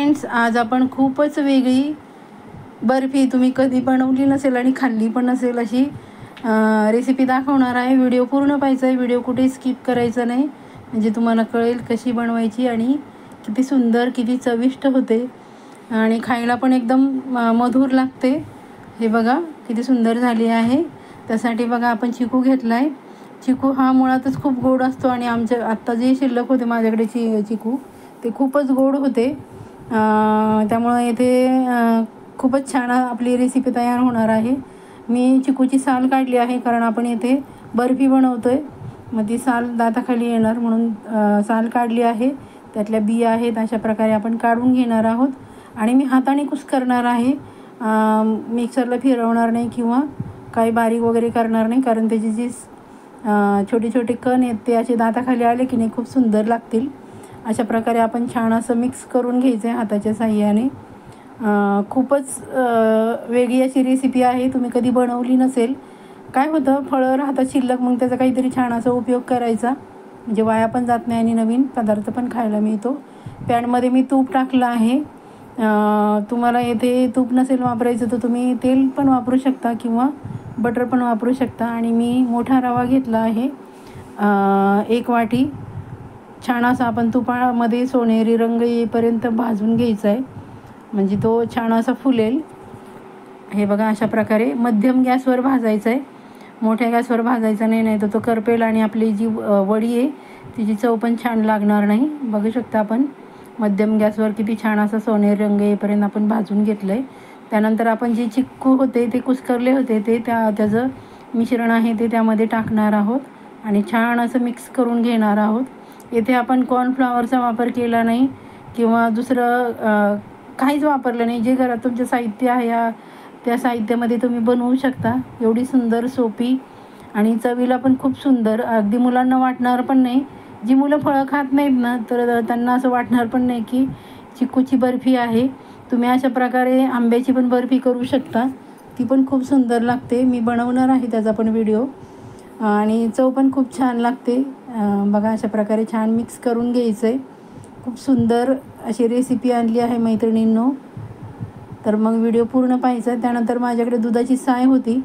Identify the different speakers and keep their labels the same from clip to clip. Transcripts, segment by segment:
Speaker 1: Friends, आज आपण खूपच वेगळी बर्फी तुम्ही कधी बनवली नसेल आणि खाल्ली पण नसेल अशी रेसिपी दाखवणार आहे। व्हिडिओ पूर्ण पाहायचा आहे, व्हिडिओ कुठे स्किप करायचा नाही, म्हणजे तुम्हाला कळेल कशी बनवायची आणि किती सुंदर किती चविष्ट होते आणि खायला पण एकदम मधुर लागते। हे बघा किती सुंदर झाली आहे। त्यासाठी बघा आपण चिकू घेतला आहे। चिकू हा मुळातच खूप गोड असतो आणि आमच्या आत्ता जे शिल्लक होते माझ्याकडे चिकू ते खूपच गोड होते, त्यामुळे इथे खूपच छान आपली रेसिपी तयार होणार आहे। मी चिकूची साल काढली आहे, कारण आपण इथे बर्फी बनवतोय, मग ती साल दाताखाली येणार म्हणून साल काढली आहे। त्यातल्या बिया आहेत, अशा प्रकारे आपण काढून घेणार आहोत आणि मी हाताने कुस्करणार आहे, मिक्सरला फिरवणार नाही किंवा काही बारीक वगैरे करणार नाही, कारण त्याची जी छोटे छोटे कण आहेत ते असे दाताखाली आले की नाही खूप सुंदर लागतील। अशा प्रकारे आपण छान असं मिक्स करून घ्यायचं आहे हाताच्या साहाय्याने। खूपच वेगळी अशी रेसिपी आहे, तुम्ही कधी बनवली नसेल। काय होतं, फळं राहतात शिल्लक, मग त्याचा काहीतरी छान असा उपयोग करायचा, म्हणजे वाया पण जात नाही आणि नवीन पदार्थ पण खायला मिळतो। पॅनमध्ये मी तूप टाकलं आहे। तुम्हाला येथे तूप नसेल वापरायचं तर तुम्ही तेल पण वापरू शकता किंवा बटर पण वापरू शकता। आणि मी मोठा रवा घेतला आहे, 1 वाटी। छान असा आपण तुपामध्ये सोनेरी रंग येईपर्यंत भाजून घ्यायचा आहे, म्हणजे तो छान असा फुलेल। हे बघा अशा प्रकारे मध्यम गॅसवर भाजायचा आहे, मोठ्या गॅसवर भाजायचा नाही, नाही तर तो करपेल आणि आपली जी वडी आहे तिची चव पण छान लागणार नाही। बघू शकता आपण मध्यम गॅसवर किती छान असा सोनेरी रंग येईपर्यंत आपण भाजून घेतलं आहे। त्यानंतर आपण जे चिक्कू होते ते कुस्करले होते ते त्याचं मिश्रण आहे ते त्यामध्ये टाकणार आहोत आणि छान असं मिक्स करून घेणार आहोत। येथे आपण कॉर्नफ्लॉवरचा वापर केला नाही किंवा दुसरं काहीच वापरलं नाही, जे घरात तुमचं साहित्य आहे त्या साहित्यामध्ये तुम्ही बनवू शकता। एवढी सुंदर सोपी आणि चवीला पण खूप सुंदर, अगदी मुलांना वाटणार पण नाही। जी मुलं फळं खात नाहीत ना, तर त्यांना असं वाटणार पण नाही की चिक्कूची बर्फी आहे। तुम्ही अशा प्रकारे आंब्याची पण बर्फी करू शकता, ती पण खूप सुंदर लागते। मी बनवणार आहे त्याचा पण व्हिडिओ, आणि चव पण खूप छान लागते। बघा अशा प्रकारे छान मिक्स करून घ्यायचं आहे। खूप सुंदर अशी रेसिपी आणली आहे मैत्रिणींनो, तर मग व्हिडिओ पूर्ण पाहायचा। त्यानंतर माझ्याकडे दुधाची साय होती,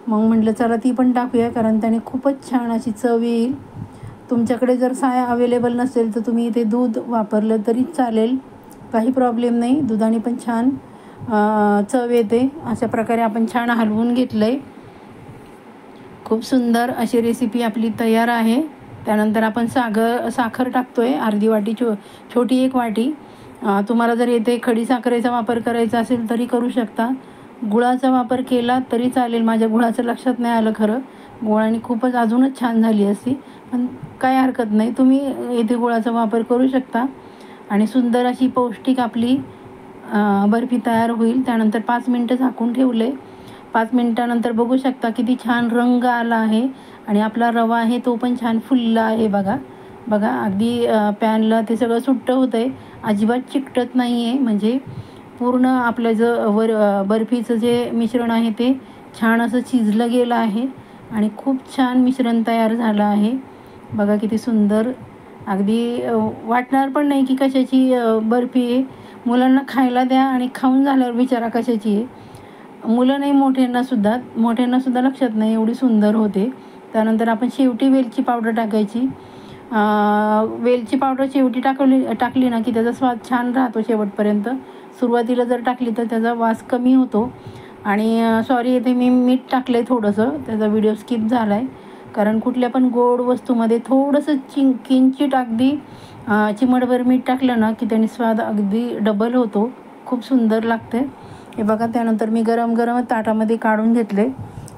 Speaker 1: मग म्हटलं चला ती पण टाकूया, कारण त्याने खूपच छान अशी चव येईल। तुमच्याकडे जर साय अवेलेबल नसेल तर तुम्ही इथे दूध वापरलं तरी चालेल, काही प्रॉब्लेम नाही, दुधाने पण छान चव येते। अशा प्रकारे आपण छान हलवून घेतलं आहे। खूप सुंदर अशी रेसिपी आपली तयार आहे। त्यानंतर आपण साखर टाकतोय, अर्धी वाटी, छोटी 1 वाटी। तुम्हाला जर येथे खडी साखरेचा वापर करायचा असेल तरी करू शकता, गुळाचा वापर केला तरी चालेल। माझ्या गुळाचं लक्षात नाही आलं खरं, गुळाने खूपच अजूनच छान झाली असती, पण काय हरकत नाही, तुम्ही येथे गुळाचा वापर करू शकता आणि सुंदर अशी पौष्टिक आपली बर्फी तयार होईल। त्यानंतर 5 मिनटं झाकून ठेवले। 5 मिनटानंतर बघू शकता किती छान रंग आला आहे आणि आपला रवा आहे तो पण छान फुलला आहे। बघा बघा अगदी पॅनला ते सगळं सुट्टं होतं आहे, अजिबात चिकटत नाही आहे, म्हणजे पूर्ण आपलं बर्फीचं जे मिश्रण आहे ते छान असं शिजलं गेलं आहे आणि खूप छान मिश्रण तयार झालं आहे। बघा किती सुंदर, अगदी वाटणार पण नाही की कशाची बर्फी आहे। मुलांना खायला द्या आणि खाऊन झाल्यावर विचारा कशाची आहे, मुलं नाही मोठ्यांनासुद्धा लक्षात नाही, एवढी सुंदर होते। त्यानंतर आपण शेवटी वेलची पावडर टाकायची। वेलची पावडर शेवटी टाकली ना की त्याचा स्वाद छान राहतो शेवटपर्यंत। सुरुवातीला जर टाकली तर त्याचा वास कमी होतो। आणि सॉरी, इथे मी मीठ टाकलं आहे थोडंसं, त्याचा व्हिडिओ स्किप झाला आहे, कारण कुठल्या पण गोड वस्तूमध्ये थोडंसं किंचित अगदी चिमटभर मीठ टाकलं ना की त्याने स्वाद अगदी डबल होतो, खूप सुंदर लागते। हे बघा त्यानंतर मी गरम ताटामध्ये काढून घेतले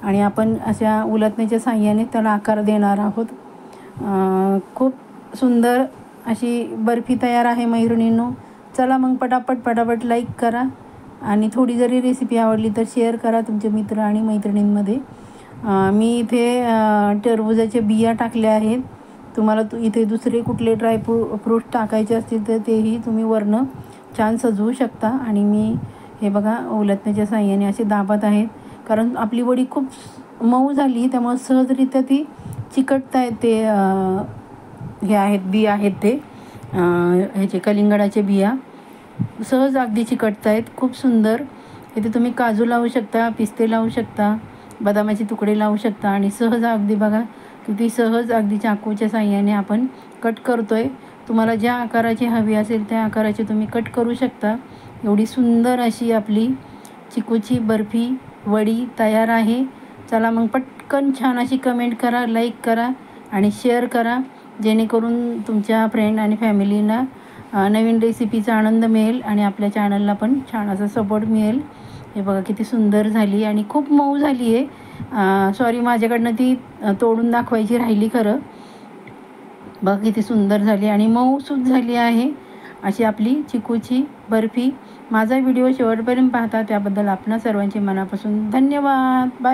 Speaker 1: आणि आपण अशा उलटण्याच्या साहाय्याने त्याला आकार देणार आहोत। खूप सुंदर अशी बर्फी तयार आहे मैत्रिणींनो। चला मग पटापट लाईक करा आणि थोडी जरी रेसिपी आवडली तर शेअर करा तुमचे मित्र आणि मैत्रिणींमध्ये। मी इथे टरबुजाच्या बिया टाकल्या आहेत, तुम्हाला इथे दुसरे कुठले फ्रूट टाकायचे असतील तर तेही तुम्ही वरनं छान सजवू शकता। आणि मी हे बघा उलटण्याच्या साहाय्याने असे दाबत आहेत, कारण आपली वडी खूप मऊ झाली त्यामुळे सहजरित्या ती चिकटत आहेत। ते हे आहेत बिया आहेत ते ह्याचे कलिंगडाचे बिया, सहज अगदी चिकटत आहेत, खूप सुंदर. इथे तुम्ही काजू लावू शकता, पिस्ते लावू शकता, बदामाचे तुकडे लावू शकता आणि सहज अगदी बघा किती सहज अगदी चाकूच्या साहाय्याने आपण कट करतो आहे. तुम्हाला ज्या आकाराची हवी असेल त्या आकाराची तुम्ही कट करू शकता. एवढी सुंदर अशी आपली चिकूची बर्फी वडी तयार आहे. चला मग पटकन छान अशी कमेंट करा, लाईक करा आणि शेअर करा, जेणेकरून तुमच्या फ्रेंड आणि फॅमिलीला नवीन रेसिपीचा आनंद मिळेल आणि आपल्या चॅनलला पण छान असा सपोर्ट मिळेल. हे बघा किती सुंदर झाली आणि खूप मऊ झाली आहे. सॉरी, माझ्याकडनं ती तोडून दाखवायची राहिली खरं. बघा किती सुंदर झाली आणि मऊसूत झाली आहे अशी आपली चिकूची बर्फी. माझा व्हिडिओ शेवटपर्यंत पाहता त्याबद्दल आपणा सर्वांचे मनापासून धन्यवाद. बाय.